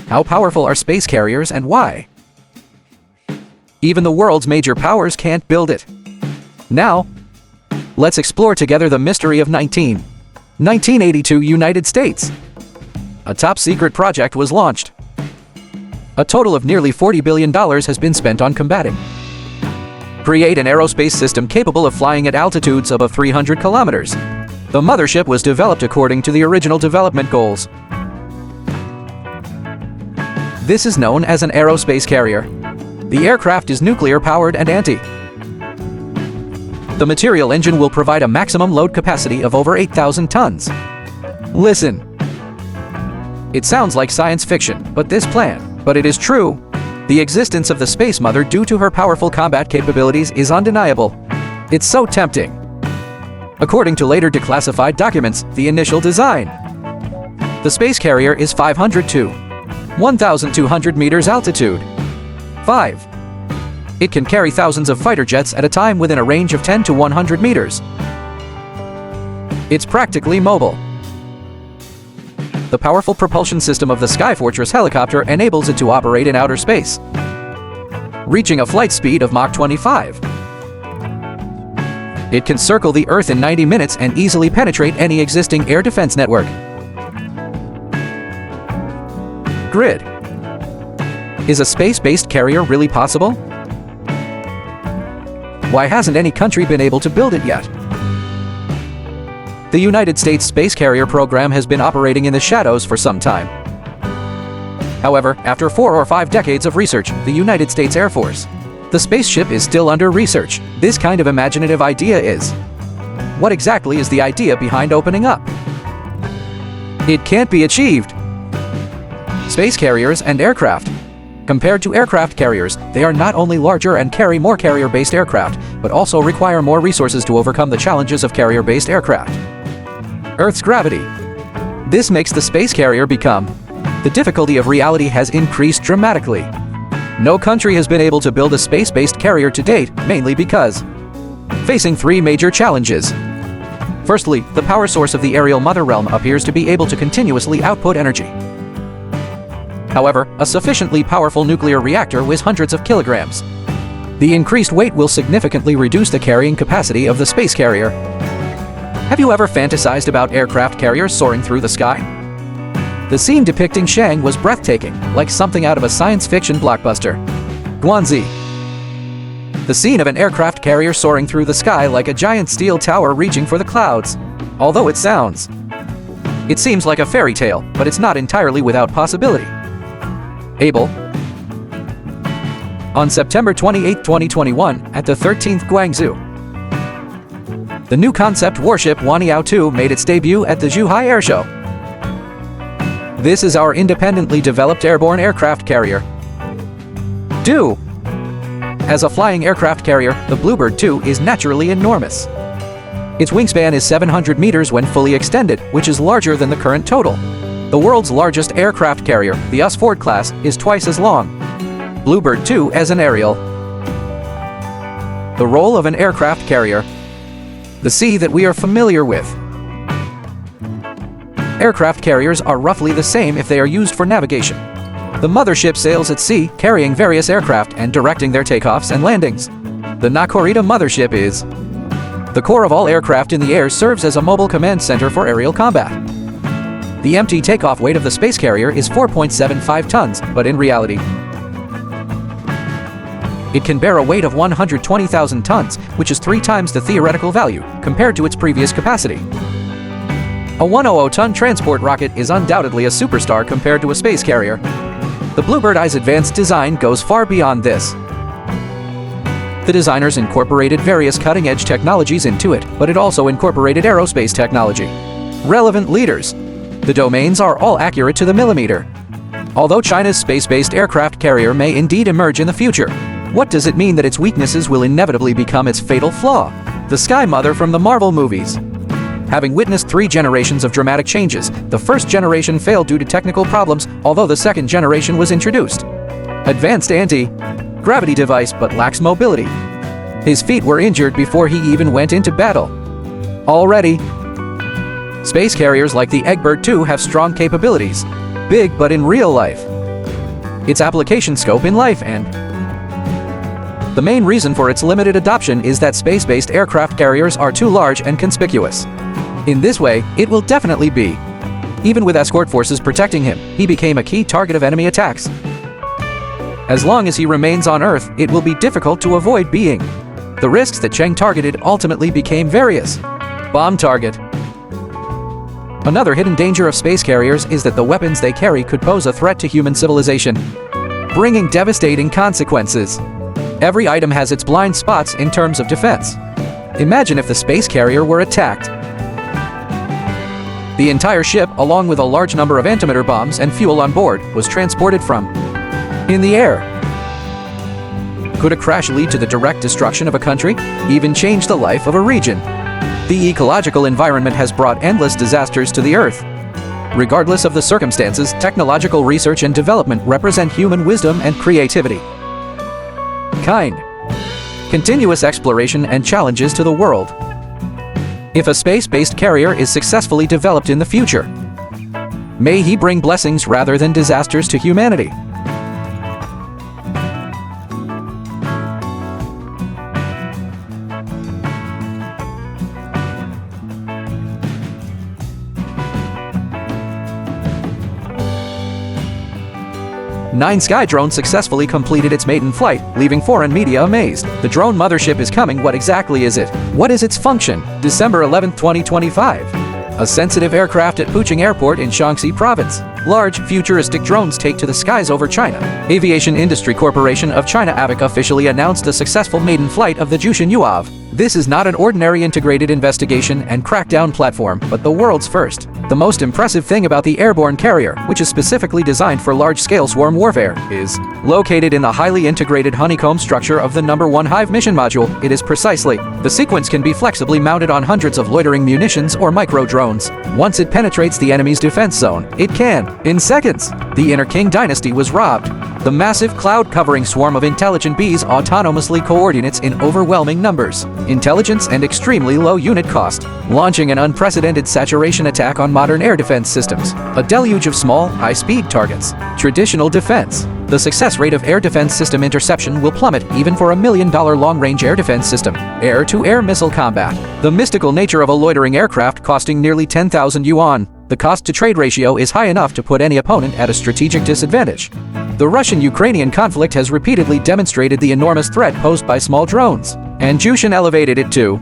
How powerful are space carriers and why? Even the world's major powers can't build it. Now, let's explore together the mystery of 1982 United States. A top-secret project was launched. A total of nearly $40 billion has been spent on combating. Create an aerospace system capable of flying at altitudes above 300 kilometers. The mothership was developed according to the original development goals. This is known as an aerospace carrier. The aircraft is nuclear-powered and anti. The material engine will provide a maximum load capacity of over 8,000 tons. Listen. It sounds like science fiction, but it is true. The existence of the Space Mother due to her powerful combat capabilities is undeniable. It's so tempting. According to later declassified documents, the initial design. The space carrier is 500 to 1,200 meters altitude. 5. It can carry thousands of fighter jets at a time within a range of 10 to 100 meters. It's practically mobile. The powerful propulsion system of the Skyfortress helicopter enables it to operate in outer space, reaching a flight speed of Mach 25. It can circle the Earth in 90 minutes and easily penetrate any existing air defense network. Grid. Is a space-based carrier really possible? Why hasn't any country been able to build it yet? The United States space carrier program has been operating in the shadows for some time. However, after 4 or 5 decades of research, the United States Air Force, the spaceship is still under research. This kind of imaginative idea is. What exactly is the idea behind opening up? It can't be achieved. Space carriers and aircraft. Compared to aircraft carriers, they are not only larger and carry more carrier-based aircraft, but also require more resources to overcome the challenges of carrier-based aircraft. Earth's gravity. This makes the space carrier become. The difficulty of reality has increased dramatically. No country has been able to build a space-based carrier to date, mainly because facing 3 major challenges. Firstly, the power source of the aerial mother realm appears to be able to continuously output energy. However, a sufficiently powerful nuclear reactor weighs hundreds of kilograms. The increased weight will significantly reduce the carrying capacity of the space carrier. Have you ever fantasized about aircraft carriers soaring through the sky? The scene depicting Shang was breathtaking, like something out of a science fiction blockbuster. Guanzi. The scene of an aircraft carrier soaring through the sky like a giant steel tower reaching for the clouds. Although it seems like a fairy tale, but it's not entirely without possibility. Able. On September 28, 2021, at the 13th Guangzhou, the new concept warship Wanyao 2 made its debut at the Zhuhai Air Show. This is our independently developed airborne aircraft carrier. As a flying aircraft carrier, the Bluebird 2 is naturally enormous. Its wingspan is 700 meters when fully extended, which is larger than the current total. The world's largest aircraft carrier, the US Ford class, is twice as long. Bluebird 2 as an aerial. The role of an aircraft carrier. The sea that we are familiar with. Aircraft carriers are roughly the same if they are used for navigation. The mothership sails at sea, carrying various aircraft and directing their takeoffs and landings. The Nakorita mothership is. The core of all aircraft in the air serves as a mobile command center for aerial combat. The empty takeoff weight of the space carrier is 4.75 tons, but in reality, it can bear a weight of 120,000 tons, which is 3 times the theoretical value, compared to its previous capacity. A 100-ton transport rocket is undoubtedly a superstar compared to a space carrier. The Bluebird I's advanced design goes far beyond this. The designers incorporated various cutting-edge technologies into it, but it also incorporated aerospace technology. Relevant leaders. The domains are all accurate to the millimeter. Although China's space-based aircraft carrier may indeed emerge in the future, what does it mean that its weaknesses will inevitably become its fatal flaw? The Sky Mother from the Marvel movies. Having witnessed 3 generations of dramatic changes, the first generation failed due to technical problems, although the second generation was introduced. Advanced anti-gravity device but lacks mobility. His feet were injured before he even went into battle. Already, space carriers like the Egbert 2 have strong capabilities. Big but in real life. its application scope in life, and the main reason for its limited adoption is that space-based aircraft carriers are too large and conspicuous. In this way, it will definitely be. Even with escort forces protecting him, he became a key target of enemy attacks. As long as he remains on Earth, it will be difficult to avoid being. The risks that Cheng targeted ultimately became various. Bomb target. Another hidden danger of space carriers is that the weapons they carry could pose a threat to human civilization, bringing devastating consequences. Every item has its blind spots in terms of defense. Imagine if the space carrier were attacked. The entire ship, along with a large number of antimatter bombs and fuel on board, was transported from in the air. Could a crash lead to the direct destruction of a country, even change the life of a region? The ecological environment has brought endless disasters to the Earth. Regardless of the circumstances, technological research and development represent human wisdom and creativity. Kind. Continuous exploration and challenges to the world. If a space-based carrier is successfully developed in the future, may he bring blessings rather than disasters to humanity. Nine Skydrone successfully completed its maiden flight, leaving foreign media amazed. The drone mothership is coming. What exactly is it? What is its function? December 11, 2025. A sensitive aircraft at Pucheng Airport in Shaanxi Province. Large, futuristic drones take to the skies over China. Aviation Industry Corporation of China (AVIC) officially announced a successful maiden flight of the Jiutian UAV. This is not an ordinary integrated investigation and crackdown platform, but the world's first. The most impressive thing about the Airborne Carrier, which is specifically designed for large-scale swarm warfare, is located in the highly integrated honeycomb structure of the No. 1 Hive mission module. It is precisely. The sequence can be flexibly mounted on hundreds of loitering munitions or micro-drones. Once it penetrates the enemy's defense zone, it can, in seconds. The Inner King dynasty was robbed. The massive cloud-covering swarm of intelligent bees autonomously coordinates in overwhelming numbers, intelligence, and extremely low unit cost, launching an unprecedented saturation attack on modern air defense systems. A deluge of small, high-speed targets. Traditional defense. The success rate of air defense system interception will plummet even for $1 million long-range air defense system. Air-to-air missile combat. The mystical nature of a loitering aircraft costing nearly 10,000 yuan. The cost-to-trade ratio is high enough to put any opponent at a strategic disadvantage. The Russian-Ukrainian conflict has repeatedly demonstrated the enormous threat posed by small drones, and Jiutian elevated it to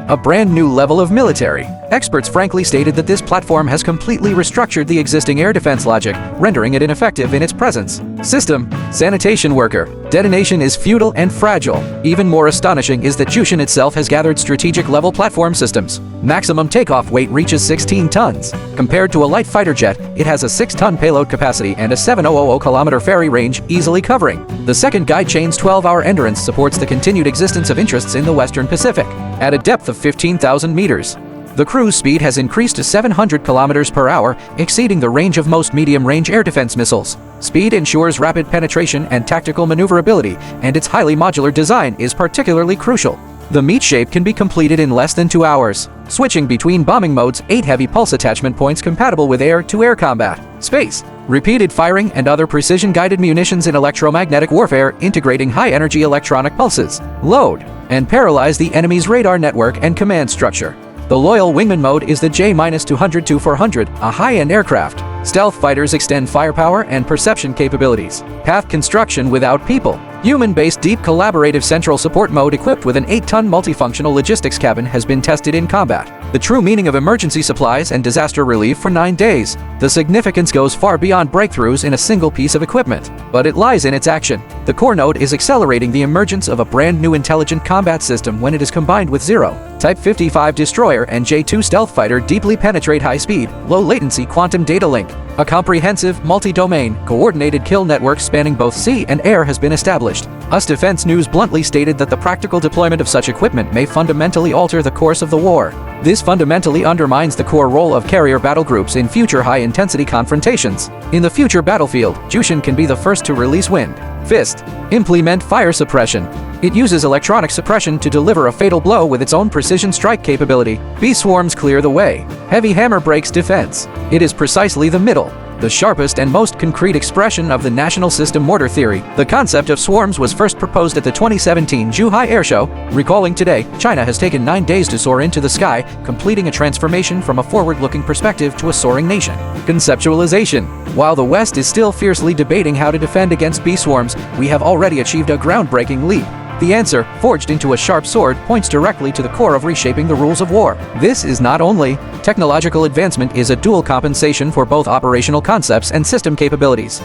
a brand new level of military. Experts frankly stated that this platform has completely restructured the existing air defense logic, rendering it ineffective in its presence. System. Sanitation worker. Detonation is futile and fragile. Even more astonishing is that Jiutian itself has gathered strategic level platform systems. Maximum takeoff weight reaches 16 tons. Compared to a light fighter jet, it has a 6-ton payload capacity and a 7,000-kilometer ferry range, easily covering. The second guide chain's 12-hour endurance supports the continued existence of interests in the Western Pacific. At a depth of 15,000 meters. The cruise speed has increased to 700 kilometers per hour, exceeding the range of most medium-range air defense missiles. Speed ensures rapid penetration and tactical maneuverability, and its highly modular design is particularly crucial. The meat shape can be completed in less than 2 hours. Switching between bombing modes, 8 heavy pulse attachment points compatible with air-to-air combat. Space. Repeated firing and other precision-guided munitions in electromagnetic warfare, integrating high-energy electronic pulses. Load. And paralyze the enemy's radar network and command structure. The loyal wingman mode is the J-200-400, a high-end aircraft. Stealth fighters extend firepower and perception capabilities. Path construction without people. Human-based deep collaborative central support mode equipped with an 8-ton multifunctional logistics cabin has been tested in combat. The true meaning of emergency supplies and disaster relief for 9 days. The significance goes far beyond breakthroughs in a single piece of equipment, but it lies in its action. The core node is accelerating the emergence of a brand new intelligent combat system when it is combined with Zero. Type 55 destroyer and J-2 stealth fighter deeply penetrate high-speed, low-latency quantum data link. A comprehensive, multi-domain, coordinated kill network spanning both sea and air has been established. US Defense News bluntly stated that the practical deployment of such equipment may fundamentally alter the course of the war. This fundamentally undermines the core role of carrier battle groups in future high-intensity confrontations. In the future battlefield, Jiutian can be the first to release wind. Fist. Implement fire suppression. It uses electronic suppression to deliver a fatal blow with its own precision strike capability. Bee swarms clear the way. Heavy hammer breaks defense. It is precisely the middle the sharpest and most concrete expression of the national system mortar theory. The concept of swarms was first proposed at the 2017 Zhuhai Air Show. Recalling today, China has taken 9 days to soar into the sky, completing a transformation from a forward-looking perspective to a soaring nation. Conceptualization. While the West is still fiercely debating how to defend against bee swarms, we have already achieved a groundbreaking leap. The answer, forged into a sharp sword, points directly to the core of reshaping the rules of war. This is not only technological advancement, is a dual compensation for both operational concepts and system capabilities.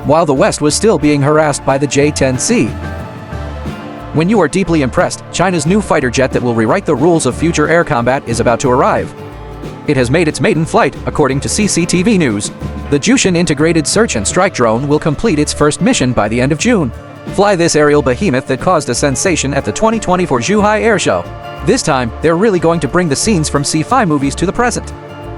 While the West was still being harassed by the J-10C. When you are deeply impressed, China's new fighter jet that will rewrite the rules of future air combat is about to arrive. It has made its maiden flight, according to CCTV News. The Jiutian integrated search and strike drone will complete its first mission by the end of June. Fly this aerial behemoth that caused a sensation at the 2024 Zhuhai Air Show. This time, they're really going to bring the scenes from sci-fi movies to the present.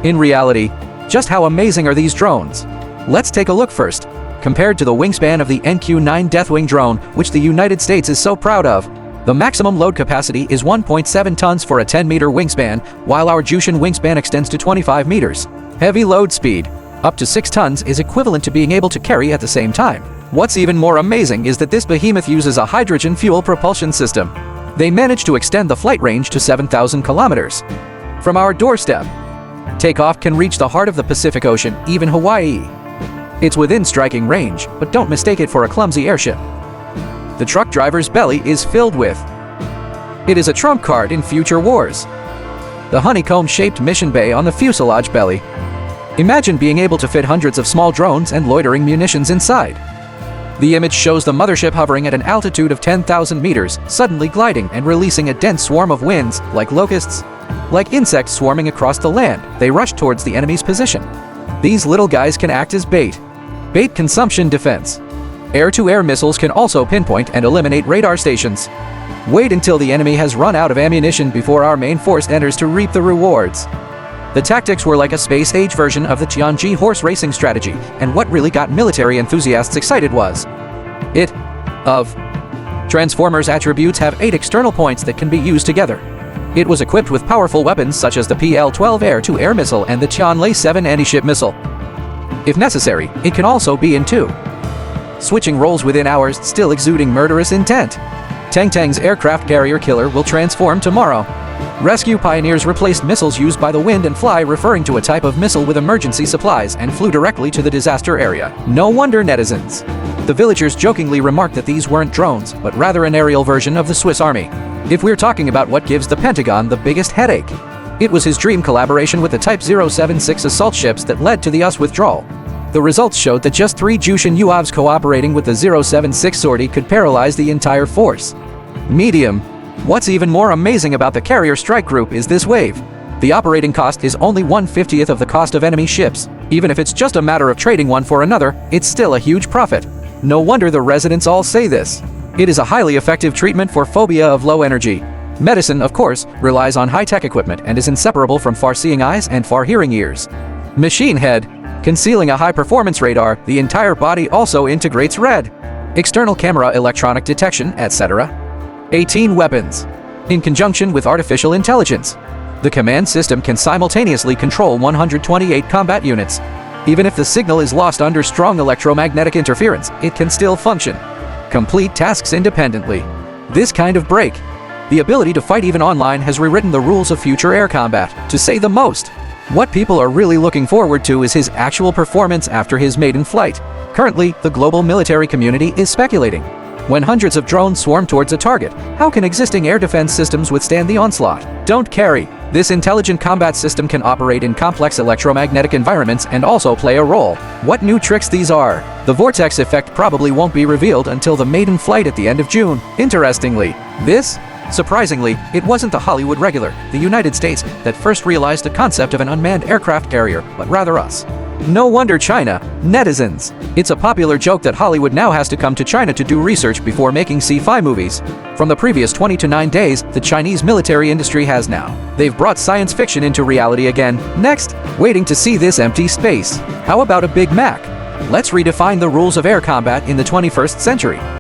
In reality, just how amazing are these drones? Let's take a look first. Compared to the wingspan of the NQ-9 Deathwing drone, which the United States is so proud of, the maximum load capacity is 1.7 tons for a 10-meter wingspan, while our Jiutian wingspan extends to 25 meters. Heavy load speed, up to 6 tons, is equivalent to being able to carry at the same time. What's even more amazing is that this behemoth uses a hydrogen fuel propulsion system. They managed to extend the flight range to 7,000 kilometers. From our doorstep, takeoff can reach the heart of the Pacific Ocean, even Hawaii. It's within striking range, but don't mistake it for a clumsy airship. The truck driver's belly is filled with. It is a trump card in future wars. The honeycomb-shaped mission bay on the fuselage belly. Imagine being able to fit hundreds of small drones and loitering munitions inside. The image shows the mothership hovering at an altitude of 10,000 meters, suddenly gliding and releasing a dense swarm of winds, like locusts. Like insects swarming across the land, they rush towards the enemy's position. These little guys can act as bait. Bait consumption defense. Air-to-air missiles can also pinpoint and eliminate radar stations. Wait until the enemy has run out of ammunition before our main force enters to reap the rewards. The tactics were like a space-age version of the Tianji horse racing strategy, and what really got military enthusiasts excited was Transformers attributes have 8 external points that can be used together. It was equipped with powerful weapons such as the PL-12 air-to-air missile and the Tianlai-7 anti-ship missile. If necessary, it can also be in 2. Switching roles within hours, still exuding murderous intent. Tangtang's aircraft carrier killer will transform tomorrow. Rescue pioneers replaced missiles used by the wind and fly, referring to a type of missile with emergency supplies, and flew directly to the disaster area. No wonder netizens. The villagers jokingly remarked that these weren't drones, but rather an aerial version of the Swiss Army. If we're talking about what gives the Pentagon the biggest headache, it was his dream collaboration with the Type 076 assault ships that led to the US withdrawal. The results showed that just 3 Jiutian UAVs cooperating with the 076 sortie could paralyze the entire force. Medium. What's even more amazing about the carrier strike group is this wave. The operating cost is only 1/50th of the cost of enemy ships. Even if it's just a matter of trading one for another, it's still a huge profit. No wonder the residents all say this. It is a highly effective treatment for phobia of low energy. Medicine, of course, relies on high-tech equipment and is inseparable from far-seeing eyes and far-hearing ears. Machine head. Concealing a high-performance radar, the entire body also integrates RED. External camera, electronic detection, etc. 18 weapons. In conjunction with artificial intelligence, the command system can simultaneously control 128 combat units. Even if the signal is lost under strong electromagnetic interference, it can still function. Complete tasks independently. This kind of break, the ability to fight even online, has rewritten the rules of future air combat, to say the most. What people are really looking forward to is his actual performance after his maiden flight. Currently, the global military community is speculating. When hundreds of drones swarm towards a target, how can existing air defense systems withstand the onslaught? Don't carry. This intelligent combat system can operate in complex electromagnetic environments and also play a role. What new tricks these are? The vortex effect probably won't be revealed until the maiden flight at the end of June. Interestingly, this Surprisingly, it wasn't the Hollywood regular, the United States, that first realized the concept of an unmanned aircraft carrier, but rather us. No wonder China, netizens. It's a popular joke that Hollywood now has to come to China to do research before making sci-fi movies. From the previous 20 to 9 days, the Chinese military industry has now. They've brought science fiction into reality again. Next, waiting to see this empty space. How about a Big Mac? Let's redefine the rules of air combat in the 21st century.